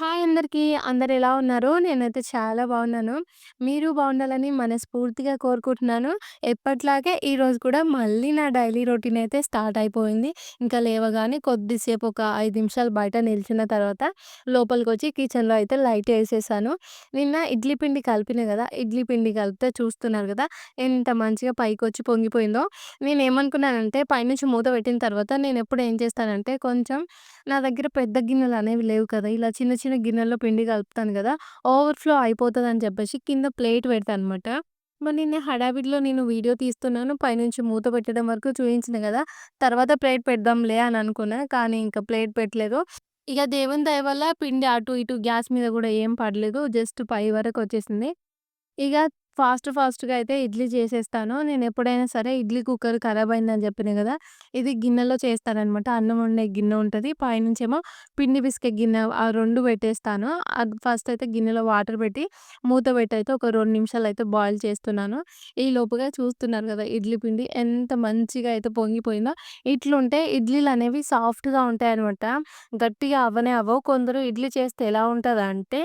Hi అందరికీ. అందరు ఎలా ఉన్నారు? నేనైతే చాలా బాగున్నాను. మీరు బాగుండాలని మనస్ఫూర్తిగా కోరుకుంటున్నాను. ఎప్పటిలాగే ఈరోజు కూడా మళ్ళీ నా డైలీ రొటీన్ అయితే స్టార్ట్ అయిపోయింది. ఇంకా లేవగానే కొద్దిసేపు ఒక 5 నిమిషాలు బయట నిల్చున్న తర్వాత లోపలికొచ్చి కిచెన్‌లో అయితే లైట్ ఏసేసాను. నిన్న ఇడ్లీ పిండి కలిపిన గదా! ఇడ్లీ పిండి కలిపితే చూస్తున్నారు గదా! ఎంత మంచిగా పైకొచ్చి పొంగిపోయిందో. నేనేమనుకున్నానంటే పైనుంచి మూత పెట్టిన తర్వాత నేనెప్పుడు ఏం చేస్తానంటే కొంచెం నా దగ్గర పెద్ద గిన్నెలనేవి లేవు కదా! ఇలా చిన్న చిన్న గిన్నెల్లో పిండి కలుపుతాను గదా! ఓవర్‌ఫ్లో అయిపోతదని చెప్పేసి కింద ప్లేట్ పెడతా అనమాట. మరి నిన్న హడావిడిలో నేను వీడియో తీస్తున్నాను. పైనుంచి మూత పెట్టడం వరకు చూయించిన గదా! తర్వాత ప్లేట్ పెడదాంలే అని అనుకున్నా. కానీ ఇంక ప్లేట్ పెట్టలేదు. ఇక దేవుని దయ వల్ల పిండి అటు ఇటు గ్యాస్ మీద గూడా ఏం పడలేదు. జస్ట్ పై వరకొచ్చేసింది. ఇగ ఫాస్ట్‌గా అయితే ఇడ్లీ చేసేస్తాను. నేనెప్పుడైనా సరే ఇడ్లీ కుక్కర్ ఖరాబయిందని జెప్పినా గదా! ఇది గిన్నెలో చేస్తాననమాట. అన్నం వండే గిన్నె ఉంటది. పైనుంచేమో పిండి పిసికే గిన్నె ఆ 2 పెట్టేస్తాను. అది ఫస్ట్ అయితే గిన్నెలో వాటర్ పెట్టి మూత పెట్టయితే ఒక 2 నిమిషాలయితే బాయిల్ చేస్తున్నాను. ఈ లోపుగా చూస్తున్నారు గదా! ఇడ్లీ పిండి ఎంత మంచిగా అయితే పొంగిపోయిందో. ఇట్లుంటే ఇడ్లీలనేవి సాఫ్ట్‌గా ఉంటాయనమాట. గట్టిగా అవ్వనే అవ్వవు. కొందరు ఇడ్లీ చేస్తే ఎలా ఉంటదంటే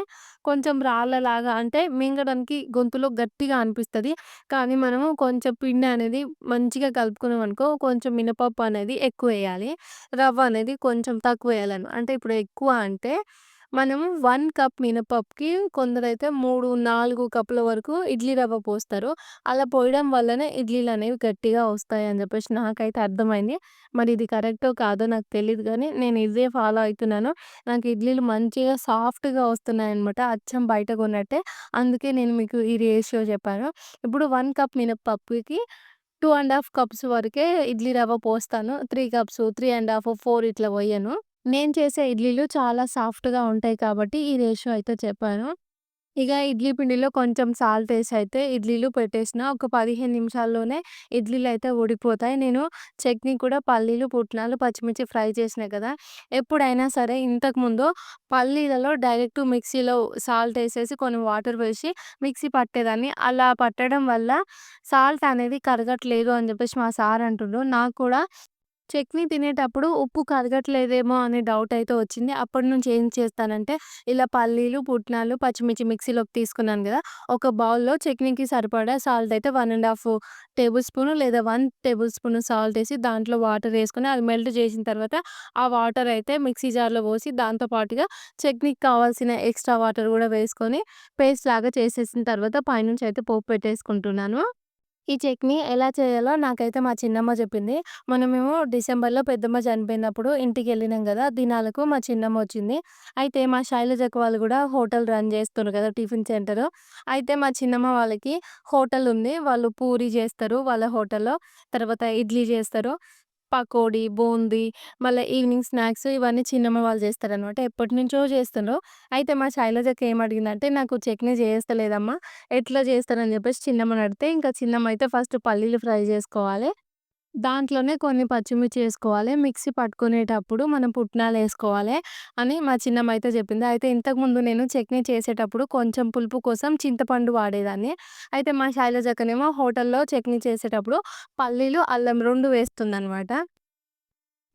కొంచెం రాళ్ళలాగా అంటే మింగడానికి గొంతులో గట్టిగా అనిపిస్తది. కానీ మనము కొంచెం పిండి అనేది మంచిగా కలుపుకున్నామనుకో కొంచెం మినపప్పు అనేది ఎక్కువేయాలి. రవ్వ అనేది కొంచెం తక్కువేయాలను. అంటే ఇప్పుడు ఎక్కువ అంటే మనము 1 కప్ మినపప్పుకి కొందరైతే 3, 4 కప్పుల వరకు ఇడ్లీ రవ్వ పోస్తారు. అలా పోయడం వల్లనే ఇడ్లీలనేవి గట్టిగా వస్తాయని జెప్పేసి నాకైతే అర్థమైంది. మరి ఇది కరెక్టో కాదో నాకు తెలీదు గానీ నేను ఇదే ఫాలో అయితున్నాను. నాకు ఇడ్లీలు మంచిగా సాఫ్ట్‌గా వస్తున్నాయన్నమాట. అచ్చం బయట కొన్నట్టే. అందుకే నేను మీకు ఈ రేషియో చెప్పాను. ఇప్పుడు 1 కప్ మినపప్పుకి 2 ½ కప్స్ వరకే ఇడ్లీ రవ్వ పోస్తాను. 3 కప్స్, 3 ½ 4 ఇట్లా పొయ్యను. నేను చేసే ఇడ్లీలు చాలా సాఫ్ట్‌గా ఉంటాయి కాబట్టి ఈ రేషియో అయితే చెప్పాను. ఇగ ఇడ్లీ పిండిలో కొంచెం సాల్టేసి అయితే ఇడ్లీలు పెట్టేసిన. ఒక 15 నిమిషాల్లోనే ఇడ్లీలయితే ఉడికిపోతాయి. నేను చట్నీ కూడా పల్లీలు, పుట్నాలు, పచ్చిమిర్చి ఫ్రై చేసినా కదా! ఎప్పుడైనా సరే ఇంతకుముందు పల్లీలలో డైరెక్ట్ మిక్సీలో సాల్టేసేసి కొన్ని వాటర్ వేసి మిక్సీ పట్టేదాన్ని. అలా పట్టడం వల్ల సాల్ట్ అనేది కరగట్లేదు అని చెప్పేసి మా సార్ అంటుండ్రు. నాకు కూడా చట్నీ తినేటప్పుడు ఉప్పు కరగట్లేదేమో అనే డౌటయితే వచ్చింది. అప్పటినుంచి ఏం చేస్తానంటే, ఇలా పల్లీలు, పుట్నాలు, పచ్చిమిర్చి మిక్సీలోకి తీసుకున్నాను గదా! ఒక బౌల్‌లో చట్నీకి సరిపడా సాల్ట్ అయితే 1 ½ టేబుల్ స్పూన్ లేదా 1 టేబుల్ స్పూన్ సాల్టేసి దాంట్లో వాటరేసుకొని అది మెల్ట్ చేసిన తర్వాత, ఆ వాటరయితే మిక్సీ జార్‌లో పోసి దాంతో పాటుగా చట్నీకి కావాల్సిన ఎక్స్‌ట్రా వాటర్ గూడా వేసుకొని పేస్ట్‌లాగా చేసేసిన తర్వాత పైనుంచి అయితే పోపు పెట్టేసుకుంటున్నాను. ఈ చట్నీ ఎలా చేయాలో నాకైతే మా చిన్నమ్మ చెప్పింది. మనమేమో డిసెంబర్‌లో పెద్దమ్మ చనిపోయినప్పుడు ఇంటికెళ్ళినాం గదా! దినాలకు మా చిన్నమ్మ వచ్చింది. అయితే మా శైలజక్క వాళ్ళు గూడా హోటల్ రన్ చేస్తుర్రు కదా! Tiffin centre. అయితే మా చిన్నమ్మ వాళ్ళకి హోటల్ ఉంది. వాళ్ళు పూరి చేస్తారు వాళ్ళ హోటల్‌లో. తర్వాత ఇడ్లీ చేస్తారు. పకోడీ, బూందీ, మళ్ళా ఈవినింగ్ స్నాక్స్ ఇవన్నీ చిన్నమ్మ వాళ్ళు చేస్తారనమాట. ఎప్పటినుంచో చేస్తుండ్రు. అయితే మా శైలజక్క ఏమడిగిందంటే, "నాకు చట్నీ చేయస్తలేదమ్మా ఎట్లా చేస్తారని" చెప్పేసి చిన్నమ్మని అడిగితే, ఇంకా చిన్నమ్మ అయితే ఫస్ట్ పల్లీలు ఫ్రై చేసుకోవాలి. దాంట్లోనే కొన్ని పచ్చిమిర్చి ఏసుకోవాలి. మిక్సీ పట్టుకునేటప్పుడు మనం పుట్నాలేసుకోవాలి అని మా చిన్నమ్మ అయితే చెప్పింది. అయితే ఇంతకుముందు నేను చట్నీ చేసేటప్పుడు కొంచెం పులుపు కోసం చింతపండు వాడేదాన్ని. అయితే మా శైలజక్కనేమో హోటల్‌లో చట్నీ చేసేటప్పుడు పల్లీలు, అల్లం 2 వేస్తుందనమాట.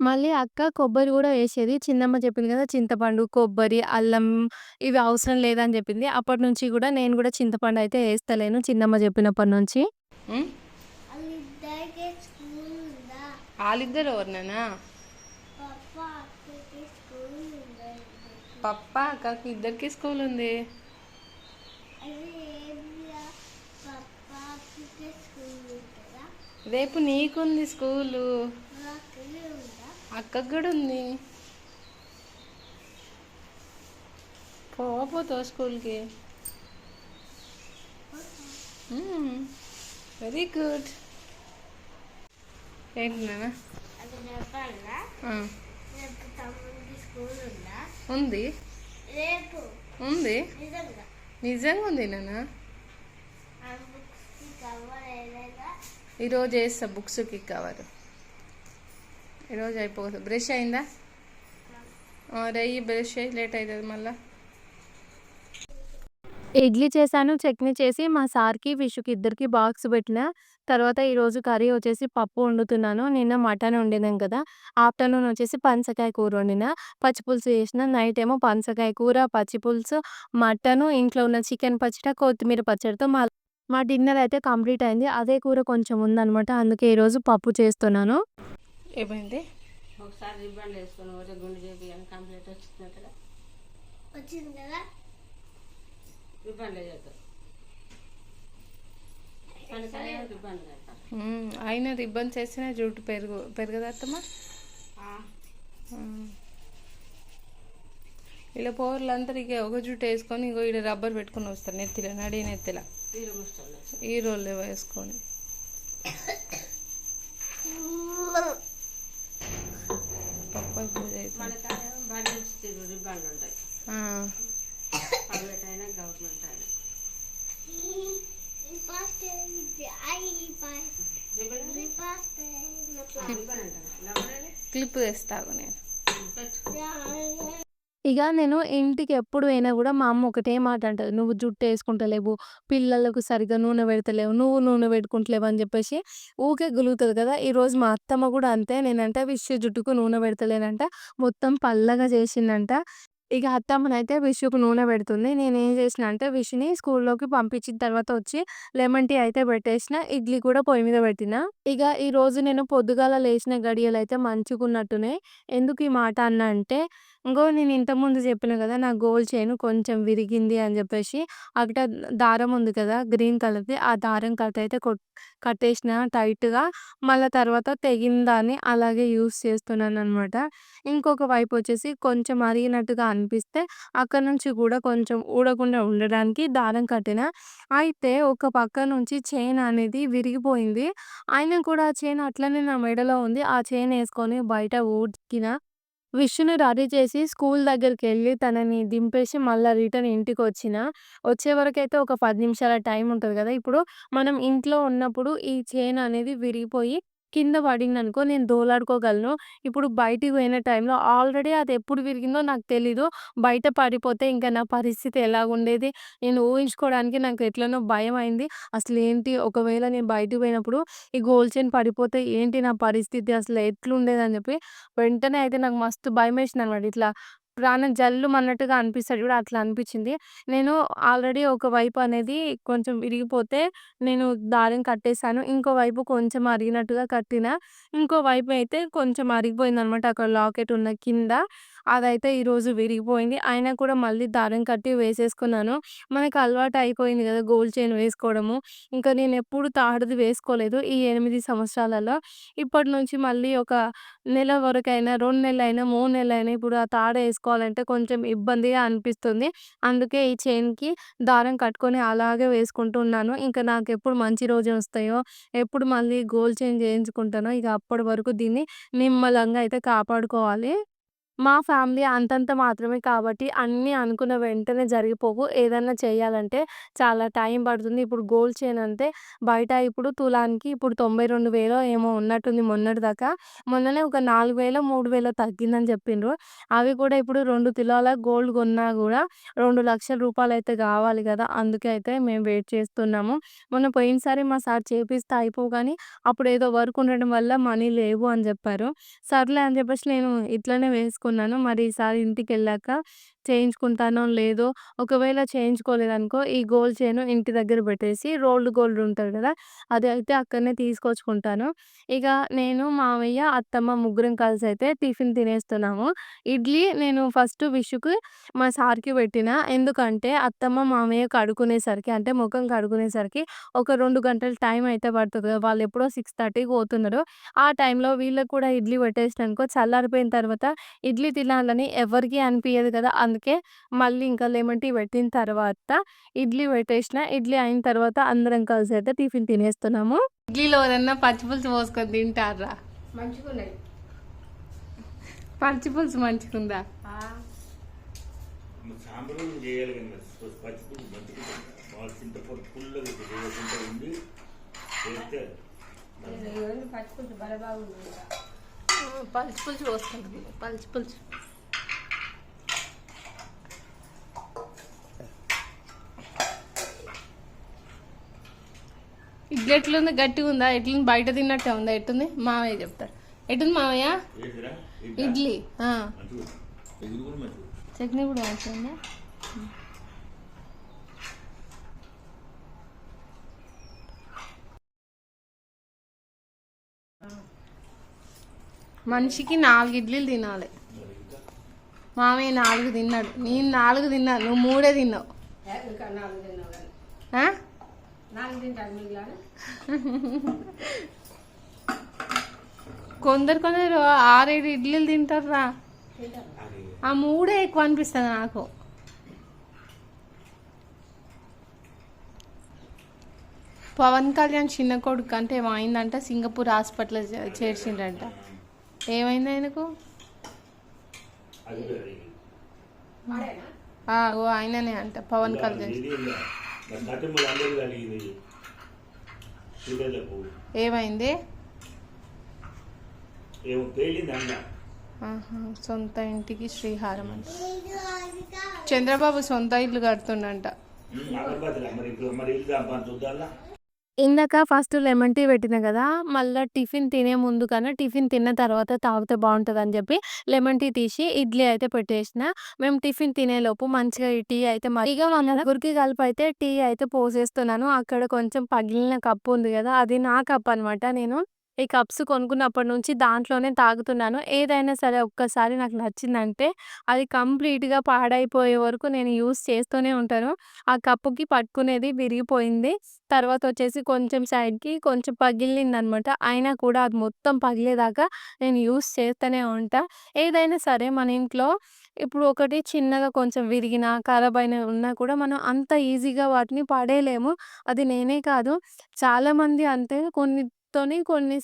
మళ్ళీ అక్క కొబ్బరి గూడా ఏసేది. చిన్నమ్మ చెప్పింది గదా! చింతపండు, కొబ్బరి, అల్లం ఇవి అవసరం లేదని జెప్పింది. అప్పటినుంచి గూడా నేను గూడా చింతపండయితే ఏస్తలేను చిన్నమ్మ జెప్పినప్పటి నుంచి. ఉమ్, వాళ్ళిద్దరికి స్కూల్ ఉందా? వాళ్ళిద్దరు ఎవరినైనా పప్ప అక్కకి స్కూల్ ఉందా ఇద్దరికి? పప్ప అక్కకి ఇద్దరికి స్కూల్ ఉంది. అది ఏంటిదా? పప్ప అక్కకి స్కూల్ ఉంటుందా? రేపు నీకుంది స్కూలు. మా అక్కకి ఉందా? అక్కకి కూడా ఉంది. పోతావు స్కూల్కి. Very good. ఏంటి నాన్న? అది చెప్పాలా? ఆ, రేపు తమ్ముడికి స్కూల్ ఉందా? ఉంది రేపు ఉంది నిజంగా నిజంగా ఉంది నాన్న. ఆ బుక్స్కి కవర్ ఏదైనా ఈరోజు వేస్తా బుక్స్కి కవర్. ఈరోజు అయిపోతుంది. బ్రష్ అయిందా? రెయ్యి బ్రష్ అయ్యి లేట్ అవుతుంది మళ్ళా. ఇడ్లీ చేశాను, చట్నీ చేసి మా సార్‌కి, విషుకి ఇద్దరికి బాక్స్ పెట్టినా. తర్వాత ఈరోజు కర్రీ వచ్చేసి పప్పు వండుతున్నాను. నిన్న మటన్ వండినాం కదా! ఆఫ్టర్‌నూన్ వచ్చేసి పనసకాయ కూర వండినా. పచ్చి పులుసు చేసిన. నైట్ ఏమో పనసకాయ కూర, పచ్చి పులుసు, మటను, ఇంట్లో ఉన్న చికెన్ పచ్చడి, కొత్తిమీర పచ్చడితో మా డిన్నర్ అయితే కంప్లీట్ అయింది. అదే కూర కొంచెం ఉందనమాట. అందుకే ఈరోజు పప్పు చేస్తున్నాను. ఏమైంది? ఒకసారి రిబ్బన్లు వేసుకొని పోతే గుండు చేపియని కంప్లీట్ వచ్చిందట. వచ్చింది కదా రిబ్బన్లే చేద్దాం. పనికనే రిబ్బన్లు చేస్తారు. ఆయన రిబ్బన్ చేసిన జుట్టు పెరగదత్తమ్మా. ఇలా పౌరులందరూ ఇక ఒక జుట్టు వేసుకొని ఇంకో ఇక్కడ రబ్బర్ పెట్టుకొని వస్తారు నెత్తిలో, నడి నెత్తిలో వీరు ముష్టలు ఈ రోళ్ళు వేసుకొని. పప్పు పూజ అవుతుంది. మనకి బడి నుంచి రిబ్బన్లు ఉంటాయి. ప్రైవేట్ అయినా గవర్నమెంట్ అయినా రిబ్బన్ అంటారు. క్లిప్ తెస్తాగు నేను. ఇక నేను ఇంటికి ఎప్పుడు పోయినా కూడా మా అమ్మ ఒకటే మాట అంటది. "నువ్వు జుట్టు వేసుకుంటలేవు, పిల్లలకు సరిగ్గా నూనె పెడతలేవు, నువ్వు నూనె పెట్టుకుంటలేవు" అని చెప్పేసి ఊకే గులుగుతది కదా! ఈరోజు మా అత్తమ్మ కూడా అంతే. నేనంట విషు జుట్టుకు నూనె పెడతలేనంట. మొత్తం పల్లగా చేసిందంట. ఇక అత్తమ్మనైతే విషుకు నూనె పెడుతుంది. నేనేం చేసినా అంటే విషుని స్కూల్‌లోకి పంపించిన తర్వాత వచ్చి లెమన్ టీ అయితే పెట్టేసిన. ఇడ్లీ కూడా పొయ్యి మీద పెట్టిన. ఇక ఈరోజు నేను పొద్దుగాల లేచిన గడియలైతే మంచిగున్నట్టున్నాయి. ఎందుకు ఈ మాట అన్నా అంటే, నేను ఇంతకుముందు చెప్పిన కదా! నా గోల్డ్ చైన్ కొంచెం విరిగింది అని చెప్పేసి, అక్కడ దారం ఉంది కదా! గ్రీన్ కలర్‌ది. ఆ దారం కట్టయితే కట్టేసిన టైట్‌గా. మళ్ళా తర్వాత తెగిన దాన్ని అలాగే యూజ్ చేస్తున్నాననమాట. ఇంకొక వైపు వచ్చేసి కొంచెం అరిగినట్టుగా అనిపిస్తే అక్కడి నుంచి కూడా కొంచెం ఊడకుండా ఉండడానికి దారం కట్టిన. అయితే ఒక పక్క నుంచి చైన్ అనేది విరిగిపోయింది. అయినా కూడా ఆ చైన్ అట్లనే నా మెడలో ఉంది. ఆ చైన్ ఏసుకొని బయట ఊడ్చిన. విషుని రెడీ చేసి స్కూల్ దగ్గరికెళ్ళి తనని దింపేసి మళ్ళా రిటర్న్ ఇంటికొచ్చిన. వచ్చే వరకైతే ఒక 10 నిమిషాల టైం ఉంటది గదా! ఇప్పుడు మనం ఇంట్లో ఉన్నప్పుడు ఈ చైన్ అనేది విరిగిపోయి కింద పడిందనుకో నేను దోలాడుకోగలను. ఇప్పుడు బయటికి పోయిన టైంలో ఆల్రెడీ అది ఎప్పుడు విరిగిందో నాకు తెలీదు. బయట పడిపోతే ఇంక నా పరిస్థితి ఎలాగుండేది? నేను ఊహించుకోవడానికి నాకు ఎట్లనో భయమైంది. అసలేంటి ఒకవేళ నేను బయటికి పోయినప్పుడు ఈ గోల్డ్ చైన్ పడిపోతే ఏంటి నా పరిస్థితి? అసలు ఎట్లుండేదని చెప్పి వెంటనే అయితే నాకు మస్తు భయమేసిందనమాట. ఇట్లా ప్రాణం జల్లుమన్నట్టుగా అనిపిస్తది చూడు అట్లా అనిపిచ్చింది. నేను ఆల్రెడీ ఒక వైపు అనేది కొంచెం విరిగిపోతే నేను దారం కట్టేసాను. ఇంకో వైపు కొంచెం అరిగినట్టుగా కట్టినా. ఇంకో వైపు అయితే కొంచెం అరిగిపోయిందనమాట. అక్కడ లాకెట్ ఉన్న కింద. అదైతే ఈరోజు విరిగిపోయింది. అయినా కూడా మళ్ళీ దారం కట్టి వేసేసుకున్నాను. మనకు అలవాటు అయిపోయింది గదా! గోల్డ్ చైన్ వేసుకోవడము. ఇంకా నేనెప్పుడు తాడుది వేసుకోలేదు ఈ 8 సంవత్సరాలలో. ఇప్పటి నుంచి మళ్ళీ ఒక నెల వరకైనా, 2 నెలలైనా, 3 నెలలైనా ఇప్పుడు ఆ తాడేసుకోవాలంటే కొంచెం ఇబ్బందిగా అనిపిస్తుంది. అందుకే ఈ చైన్‌కి దారం కట్టుకొని అలాగే వేసుకుంటూ ఉన్నాను. ఇంకా నాకెప్పుడు మంచి రోజులొస్తాయో, ఎప్పుడు మళ్ళీ గోల్డ్ చైన్ చేయించుకుంటానో ఇక అప్పటి వరకు దీన్ని నిమ్మలంగా అయితే కాపాడుకోవాలి. మా ఫ్యామిలీ అంతంత మాత్రమే కాబట్టి అన్నీ అనుకున్న వెంటనే జరిగిపోవు. ఏదన్నా చేయాలంటే చాలా టైం పడుతుంది. ఇప్పుడు గోల్డ్ చైన్ అంటే బయట ఇప్పుడు తులానికి ఇప్పుడు 92,000 ఏమో ఉన్నట్టుంది మొన్నటిదాకా. మొన్ననే ఒక 4,000, 3,000 తగ్గిందని చెప్పిండ్రు. అవి కూడా ఇప్పుడు 2 తులాల గోల్డ్ కొన్నా గూడా రూ. 2,00,000 అయితే కావాలి గదా! అందుకే అయితే మేము వెయిట్ చేస్తున్నాము. మొన్న పోయినసారి మా సార్ చేపిస్తే అయిపోవు గానీ అప్పుడేదో వర్క్ ఉండడం వల్ల మనీ లేవు అని జెప్పారు. సర్లే అని జెప్పేసి నేను ఇట్లనే వేసుకున్నాను. మరి ఈసారి ఇంటికెళ్ళాక చేయించుకుంటానో లేదో, ఒకవేళ చేయించుకోలేదనుకో ఈ గోల్డ్ చైను ఇంటి దగ్గర పెట్టేసి రోల్డ్ గోల్డ్ ఉంటది గదా! అది అయితే అక్కడనే తీసుకొచ్చుకుంటాను. ఇక నేను, మావయ్య, అత్తమ్మ ముగ్గురం కలిసైతే టిఫిన్ తినేస్తున్నాము. ఇడ్లీ నేను ఫస్ట్ విషుకి, మా సార్‌కి పెట్టినా. ఎందుకంటే అత్తమ్మ, మామయ్య కడుక్కునేసరికి అంటే ముఖం కడుక్కునేసరికి ఒక 2 గంటలు టైం అయితే పడతది గదా! వాళ్ళెప్పుడో 6:30కి పోతున్నారు. ఆ టైంలో వీళ్ళకి కూడా ఇడ్లీ పెట్టేసినాననుకో చల్లారిపోయిన తర్వాత ఇడ్లీ తినాలని ఎవరికీ అనిపియదు కదా! అందుకే మళ్ళీ ఇంకా లెమన్ టీ పెట్టిన తర్వాత ఇడ్లీ పెట్టేసిన. ఇడ్లీ అయిన తర్వాత అందరం కలిసి అయితే టిఫిన్ తినేస్తున్నాము. ఇడ్లీలో ఎవరన్నా పచ్చి పులుసు పోసుకొని తింటారా? మంచిగున్నాయి. పచ్చి పులుసు మంచిగుందా? సాంబార్ చేయాలి కానీ పచ్చిపులుసు మంచిగా వాళ్ళు చింతపండు పుల్లగా వేయకుండా ఉండి చేస్తే పచ్చి పులుసు బల బాగుంది. పచ్చి పులుసు పోసుకుంటుంది. పచ్చి పులుసు ఇడ్లీ ఎట్లుంది? గట్టిగా ఉందా? ఎట్లుంది? బయట తిన్నట్టే ఉందా? ఎట్టుంది? మామయ్య చెప్తారు. ఎట్టుంది మామయ్య? ఏంటిరా ఇడ్లీ మంచిగా ఎగురు కూడా మంచిగా చట్నీ కూడా మంచిగా మనిషికి 4 ఇడ్లీలు తినాలి. మామయ్య 4 తిన్నాడు, నేను 4 తిన్నాను, నువ్వు 3 తిన్నావు. ఇంకా 4 తిన్నావు కానీ ఆ? 4 తింటాను మిగిలిన. కొందరు 6-7 ఇడ్లీలు తింటారా? ఆ 3 ఎక్కువ అనిపిస్తుంది నాకు. పవన్ కళ్యాణ్ చిన్న కొడుకు అంటే ఏమైందంట, సింగపూర్ హాస్పిటల్ చేర్చిండంట. ఏమైంది ఆయనకు? అది ఓ ఆయననే అంట, పవన్ కళ్యాణ్. కట్టుబడి అందరూ కలిగింది పిల్లలకు ఏమైంది? ఏమో పేలింది అన్న సొంత ఇంటికి శ్రీహారం అంట. చంద్రబాబు సొంత ఇల్లు కడుతుండంట. అగరబత్తిలా మరి ఇప్పుడు మరి ఇల్లు దాని చూద్దాలా ఇందాక ఫస్ట్ లెమన్ టీ పెట్టినా కదా, మళ్ళీ టిఫిన్ తినే ముందు కన్నా టిఫిన్ తిన్న తర్వాత తాగితే బాగుంటుందని చెప్పి లెమన్ టీ తీసి ఇడ్లీ అయితే పెట్టేసిన. మేము టిఫిన్ తినేలోపు మంచిగా ఈ టీ అయితే ఇక మన నలుగురికి కలిపి అయితే టీ అయితే పోసేస్తున్నాను. అక్కడ కొంచెం పగిలిన కప్పు ఉంది కదా, అది నా కప్ అనమాట. నేను ఈ కప్స్ కొనుక్కున్నప్పటి నుంచి దాంట్లోనే తాగుతున్నాను. ఏదైనా సరే ఒక్కసారి నాకు నచ్చిందంటే అది కంప్లీట్గా పాడైపోయే వరకు నేను యూస్ చేస్తూనే ఉంటాను. ఆ కప్పుకి పట్టుకునేది విరిగిపోయింది. తర్వాత వచ్చేసి కొంచెం సైడ్‌కి కొంచెం పగిలిందనమాట. అయినా కూడా అది మొత్తం పగిలేదాకా నేను యూజ్ చేస్తూనే ఉంటా. ఏదైనా సరే మన ఇంట్లో ఇప్పుడు ఒకటి చిన్నగా కొంచెం విరిగినా, ఖరాబయిన ఉన్నా కూడా మనం అంత ఈజీగా వాటిని పడేయలేము. అది నేనే కాదు, చాలామంది అంతే. కొన్ని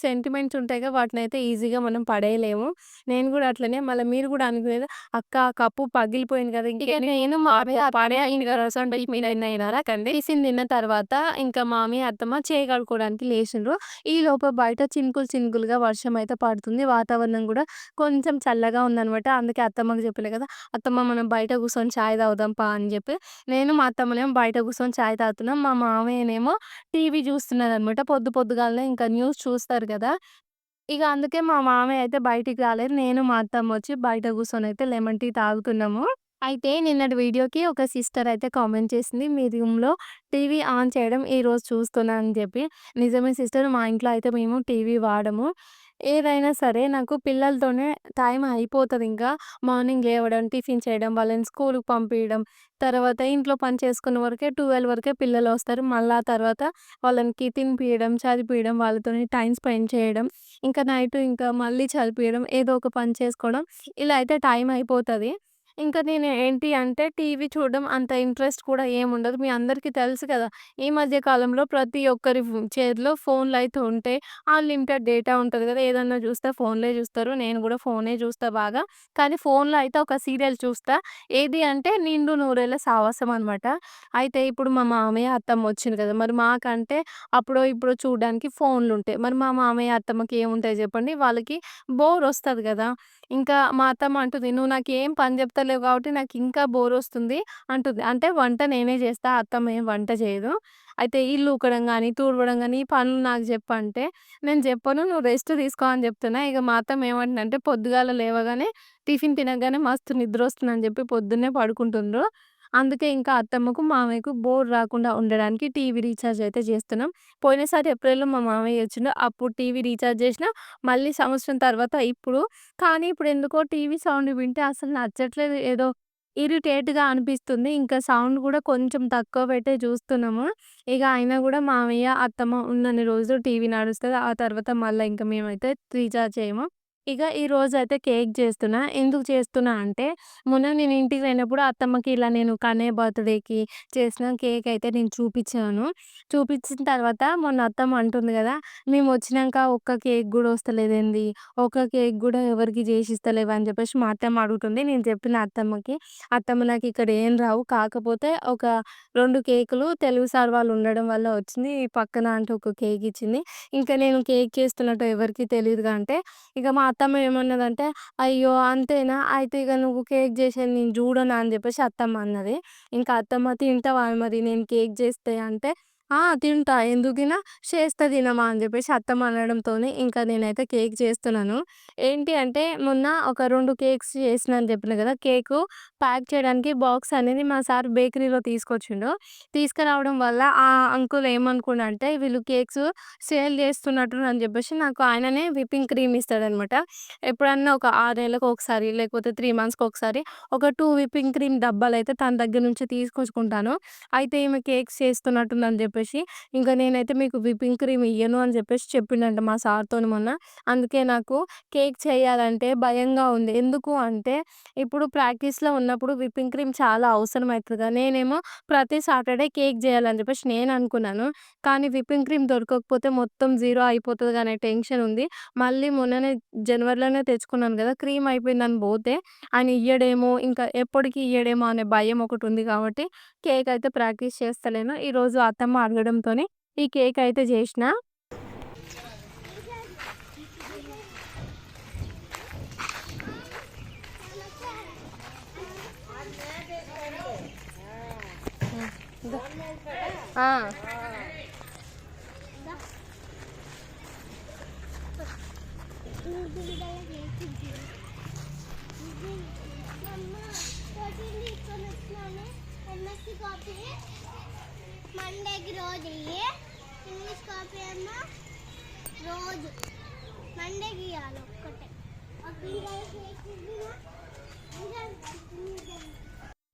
సెంటిమెంట్స్ ఉంటాయిగా, వాటినైతే ఈజీగా మనం పడేయలేము. నేను కూడా అట్లనే. మళ్ళీ మీరు కూడా అనుకునేది, "అక్క కప్పు పగిలిపోయింది కదా!" ఇంక నేను మామయ్య పడేయండి కదా అంటే మీరైనా కండి. టిఫిన్ తిన్న తర్వాత ఇంకా మామయ్య, అత్తమ్మ చేయి కడుక్కోవడానికి లేచిండ్రు. ఈలోపు బయట చినుకులు చినుకులుగా వర్షం అయితే పడుతుంది. వాతావరణం కూడా కొంచెం చల్లగా ఉందనమాట. అందుకే అత్తమ్మకి చెప్పిన కదా, "అత్తమ్మ మనం బయట కూర్చొని చాయ్ తాగుదాం పా" అని చెప్పి. నేను మా అత్తమ్మనేమో బయట కూర్చొని చాయ్ తాగుతున్నాం. మా మామయ్యనేమో టీవీ చూస్తున్నారనమాట. పొద్దుగాలనే ఇంకా న్యూస్ చూస్తారు కదా! ఇక అందుకే మా మామయ్య అయితే బయటికి రాలేదు. నేను, మా అత్తమ్మొచ్చి బయట కూర్చొనైతే లెమన్ టీ తాగుతున్నాము. అయితే నిన్నటి వీడియోకి ఒక సిస్టర్ అయితే కామెంట్ చేసింది, "మీ రూమ్‌లో టీవీ ఆన్ చేయడం ఈరోజు చూస్తున్నా" అని చెప్పి. నిజమే సిస్టర్, మా ఇంట్లో అయితే మేము టీవీ వాడము. ఏదైనా సరే నాకు పిల్లలతోనే టైం అయిపోతదింకా. మార్నింగ్ లేవడం, టిఫిన్ చేయడం, వాళ్ళని స్కూలుకి పంపియడం, తర్వాత ఇంట్లో పని చేసుకునే వరకే 12 వరకే పిల్లలొస్తారు. మళ్ళా తర్వాత వాళ్ళకి తినిపియడం, చదివిపియడం, వాళ్ళతోని టైమ్ స్పెండ్ చేయడం, ఇంకా నైటు ఇంకా మళ్ళీ చదివిపియడం, ఏదో ఒక పని చేసుకోవడం, ఇలా అయితే టైం అయిపోతది. ఇంకా నేను ఏంటి అంటే టీవీ చూడడం అంత ఇంట్రెస్ట్ కూడా ఏముండదు. మీ అందరికీ తెలుసు కదా! ఈ మధ్య కాలంలో ప్రతి ఒక్కరి చేతిలో ఫోన్‌లయితే ఉంటాయి. అన్‌లిమిటెడ్ డేటా ఉంటది కదా! ఏదన్నా చూస్తే ఫోన్‌లే చూస్తారు. నేను కూడా ఫోనే చూస్తా బాగా. కానీ ఫోన్‌లో అయితే ఒక సీరియల్ చూస్తా. ఏది అంటే 'నిండు నూరేళ్ల సావాసం' అనమాట. అయితే ఇప్పుడు మా మామయ్య, అత్తమ్మ వచ్చిండ్రు కదా! మరి మాకంటే అప్పుడో ఇప్పుడో చూడడానికి ఫోన్‌లుంటాయి. మరి మా మామయ్య, అత్తమ్మకి ఏముంటాయి చెప్పండి? వాళ్ళకి బోరొస్తది కదా! ఇంకా మా అత్తమ్మ అంటుంది, "నువ్వు నాకేం పని చెప్తలేవు కాబట్టి నాకింకా బోరొస్తుంది" అంటుంది. అంటే వంట నేనే చేస్తా, అత్తమ్మ ఏం వంట చేయదు. అయితే ఇల్లు ఊకడం గానీ, తుడవడం గానీ, ఈ పనులు నాకు చెప్పంటే, నేను చెప్పను, "నువ్వు రెస్ట్ తీసుకో" అని చెప్తున్నా. ఇక మా అత్తమ్మ ఏమంటుందంటే, పొద్దుగాల లేవగానే టిఫిన్ తినగానే మస్తు నిద్రొస్తుందని చెప్పి పొద్దున్నే పడుకుంటుండ్రు. అందుకే ఇంకా అత్తమ్మకు, మామయ్యకు బోర్ రాకుండా ఉండడానికి టీవీ రీచార్జ్ అయితే చేస్తున్నాం. పోయినసారి ఏప్రిల్‌లో మా మామయ్య వచ్చిండు. అప్పుడు టీవీ రీచార్జ్ చేసినా, మళ్ళీ సంవత్సరం తర్వాత ఇప్పుడు. కానీ ఇప్పుడెందుకో టీవీ సౌండ్ వింటే అసలు నచ్చట్లేదు. ఏదో ఇరిటేట్‌గా అనిపిస్తుంది. ఇంకా సౌండ్ గూడా కొంచెం తక్కువ పెట్టే చూస్తున్నాము. ఇక అయినా గూడా మామయ్య, అత్తమ్మ ఉన్నన్ని రోజులు టీవీ నడుస్తది. ఆ తర్వాత మళ్ళా ఇంక మేమైతే రీచార్జ్ చేయము. ఇక ఈరోజైతే కేక్ చేస్తున్నా. ఎందుకు చేస్తున్నా అంటే, మొన్న నేను ఇంటికి పోయినప్పుడు అత్తమ్మకి ఇలా నేను కన్నయ్య బర్త్‌డేకి చేసిన కేక్ అయితే నేను చూపిచ్చాను. చూపిచ్చిన తర్వాత మొన్న అత్తమ్మ అంటుంది గదా, "మేమొచ్చినంక ఒక్క కేక్ గూడా వస్తలేదేంది? ఒక్క కేక్ గూడా ఎవరికీ జేసిస్తలేవు" అని జెప్పేసి మా అత్తమ్మ అడుగుతుంది. నేను చెప్పిన అత్తమ్మకి, "అత్తమ్మ నాకిక్కడ ఏం రావు. కాకపోతే ఒక 2 కేకులు తెలుగు సార్ వాళ్ళు ఉండడం వల్ల వచ్చింది. ఈ పక్కన ఆంటీ ఒక కేక్ ఇచ్చింది. ఇంకా నేను కేక్ చేస్తున్నట్టు ఎవరికీ తెలీదుగా" అంటే, ఇక మా అత్తమ్మ ఏమన్నదంటే, "అయ్యో! అంతేనా? అయితే ఇగ నువ్వు కేక్ జేసేది నేను జూడనా" అని జెప్పేసి అత్తమ్మ అన్నది. ఇంకా అత్తమ్మ, "తింటావా మరి నేను కేక్ జేస్తే" అంటే, తింటా. ఎందుకు తినా? చేస్తే తినమా అని జెప్పేసి అత్తమ్మ అనడంతోని ఇంకా నేనైతే కేక్ చేస్తున్నాను. ఏంటి అంటే మొన్న ఒక 2 కేక్స్ చేసినా అని చెప్పినా గదా! కేకు ప్యాక్ చేయడానికి బాక్స్ అనేది మా సార్ బేకరీలో తీసుకొచ్చిండు. తీసుకురావడం వల్ల ఆ అంకుల్ ఏమనుకున్నాడంటే వీళ్ళు కేక్స్ సేల్ చేస్తున్నట్టున్నారు అని జెప్పేసి నాకు ఆయననే విప్పింగ్ క్రీమ్ ఇస్తాడనమాట. ఎప్పుడన్నా ఒక 6 నెలలకు ఒకసారి లేకపోతే 3 మంత్స్‌కి ఒకసారి ఒక 2 విప్పింగ్ క్రీమ్ డబ్బాలైతే తన దగ్గర నుంచి తీసుకొచ్చుకుంటాను. అయితే ఈమె కేక్స్ చేస్తున్నట్టుందని జెప్పేసి, ఇంక నేనైతే మీకు విప్పింగ్ క్రీమ్ ఇయ్యను అని జెప్పేసి చెప్పిండంట మా సార్‌తోని మొన్న. అందుకే నాకు కేక్ చేయాలంటే భయంగా ఉంది. ఎందుకు అంటే, ఇప్పుడు ప్రాక్టీస్‌లో ఉన్నప్పుడు విప్పింగ్ క్రీమ్ చాలా అవసరమైతది కదా! నేనేమో ప్రతి సాటర్‌డే కేక్ జేయాలని జెప్పేసి నేననుకున్నాను. కానీ విప్పింగ్ క్రీమ్ దొరకకపోతే మొత్తం జీరో అయిపోతది అనే టెన్షన్ ఉంది. మళ్ళీ మొన్ననే జనవరిలోనే తెచ్చుకున్నాను గదా! క్రీమ్ అయిపోయిందని బోతే ఆయన ఇయ్యడేమో, ఇంకా ఎప్పటికి ఇయ్యడేమో అనే భయం ఒకటుంది కాబట్టి కేక్ అయితే ప్రాక్టీస్ చేస్తలేను. ఈరోజు అత్తమ్మ అడగడంతోని ఈ కేక్ అయితే జేషినా. ఆ! ఎంఎస్సి కాపీ మండేకి రోజు ఇయ్యి. ఇంగ్లీష్ కాపీ ఏమో రోజు మండేకి ఇవ్వాలి ఒక్కటే. ఒక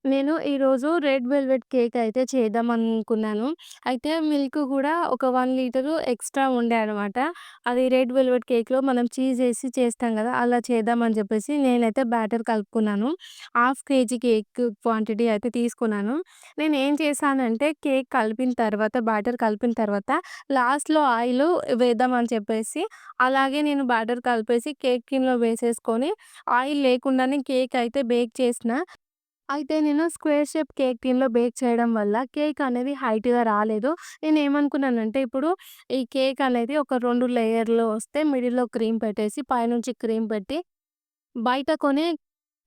నేను ఈరోజు రెడ్ వెల్వెట్ కేక్ అయితే చేద్దామనుకున్నాను. అయితే మిల్క్ గూడా ఒక 1 లీటరు ఎక్స్‌ట్రా ఉండే అనమాట. అది రెడ్ వెల్వెట్ కేక్‌లో మనం చీజ్ ఏసి చేస్తాం గదా! అలా చేద్దామని జెప్పేసి నేనైతే బ్యాటర్ కలుపుకున్నాను. హాఫ్ కేజీ కేక్ క్వాంటిటీ అయితే తీసుకున్నాను. నేనేం చేశానంటే కేక్ కలిపిన తర్వాత బ్యాటర్ కలిపిన తర్వాత లాస్ట్‌లో ఆయిలు వేద్దామని చెప్పేసి అలాగే నేను బ్యాటర్ కలిపేసి కేక్ టిన్‌లో వేసేసుకొని ఆయిల్ లేకుండానే కేక్ అయితే బేక్ చేసిన. అయితే నేను స్క్వేర్ షేప్ కేక్ టిన్‌లో బేక్ చేయడం వల్ల కేక్ అనేది హైట్‌గా రాలేదు. నేనేమనుకున్నానంటే ఇప్పుడు ఈ కేక్ అనేది ఒక 2 లేయర్‌లో వస్తే మిడిల్‌లో క్రీమ్ పెట్టేసి పైనుంచి క్రీమ్ పెట్టి బయట కొనే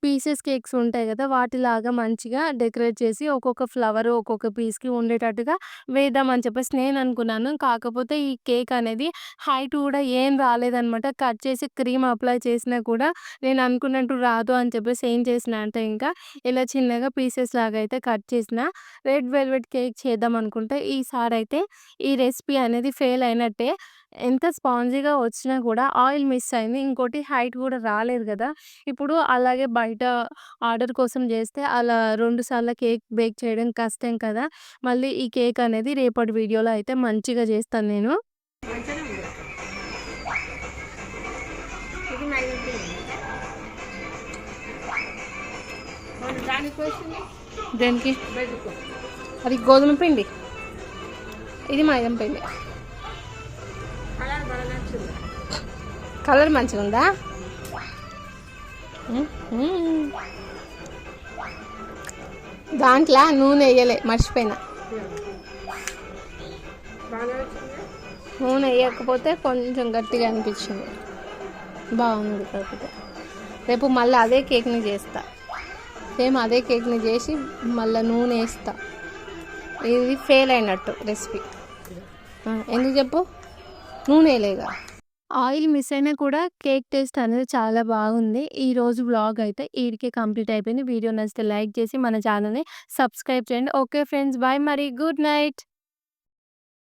పీసెస్ కేక్స్ ఉంటాయి గదా! వాటిలాగా మంచిగా డెకరేట్ చేసి ఒక్కొక్క ఫ్లవరు ఒక్కొక్క పీస్‌కి ఉండేటట్టుగా వేద్దామని చెప్పేసి నేననుకున్నాను. కాకపోతే ఈ కేక్ అనేది హైట్ గూడా ఏం రాలేదనమాట. కట్ చేసి క్రీమ్ అప్లై చేసినా కూడా నేను అనుకున్నట్టు రాదు అని చెప్పేసి ఏం చేసినా అంటే ఇంకా ఇలా చిన్నగా పీసెస్ లాగా అయితే కట్ చేసిన. రెడ్ వెల్వెట్ కేక్ చేద్దామనుకుంటే ఈసారైతే ఈ రెసిపీ అనేది ఫెయిల్ అయినట్టే. ఎంత స్పాంజీగా వచ్చినా కూడా ఆయిల్ మిస్ అయింది. ఇంకోటి హైట్ గూడా రాలేదు గదా! ఇప్పుడు అలాగే బయట ఆర్డర్ కోసం జేస్తే అలా 2 సార్లు కేక్ బేక్ చేయడం కష్టం కదా! మళ్ళీ ఈ కేక్ అనేది రేపటి వీడియోలో అయితే మంచిగా జేస్తాను నేను. మంచిగానే ఉంది. ఇది మైదా పిండి. మన దానికి వచ్చింది దేనికి? బెడ్డుకో. అది గోధుమ పిండి. ఇది మైదా పిండి. కలర్ బాగా నచ్చింది. కలర్ మంచిగుందా? దాంట్లో నూనె వేయలే, మర్చిపోయినా. బాగా నచ్చింది. నూనె వేయకపోతే కొంచెం గట్టిగా అనిపించింది. బాగుంది కాకపోతే. రేపు మళ్ళీ అదే కేక్ని చేస్తా. సేమ్ అదే కేక్ని చేసి మళ్ళీ నూనె వేస్తా. ఇది ఫెయిల్ అయినట్టు రెసిపీ. ఎందుకు చెప్పు? నూనె వేయలేగా. ఆయిల్ మిస్ అయినా కూడా కేక్ టేస్ట్ అనేది చాలా బాగుంది. ఈరోజు వ్లాగ్ అయితే ఈడికే కంప్లీట్ అయిపోయింది. వీడియో నచ్చితే లైక్ చేసి మన ఛానల్‌ని సబ్స్క్రైబ్ చేయండి. ఓకే ఫ్రెండ్స్, బాయ్ మరి. Good night.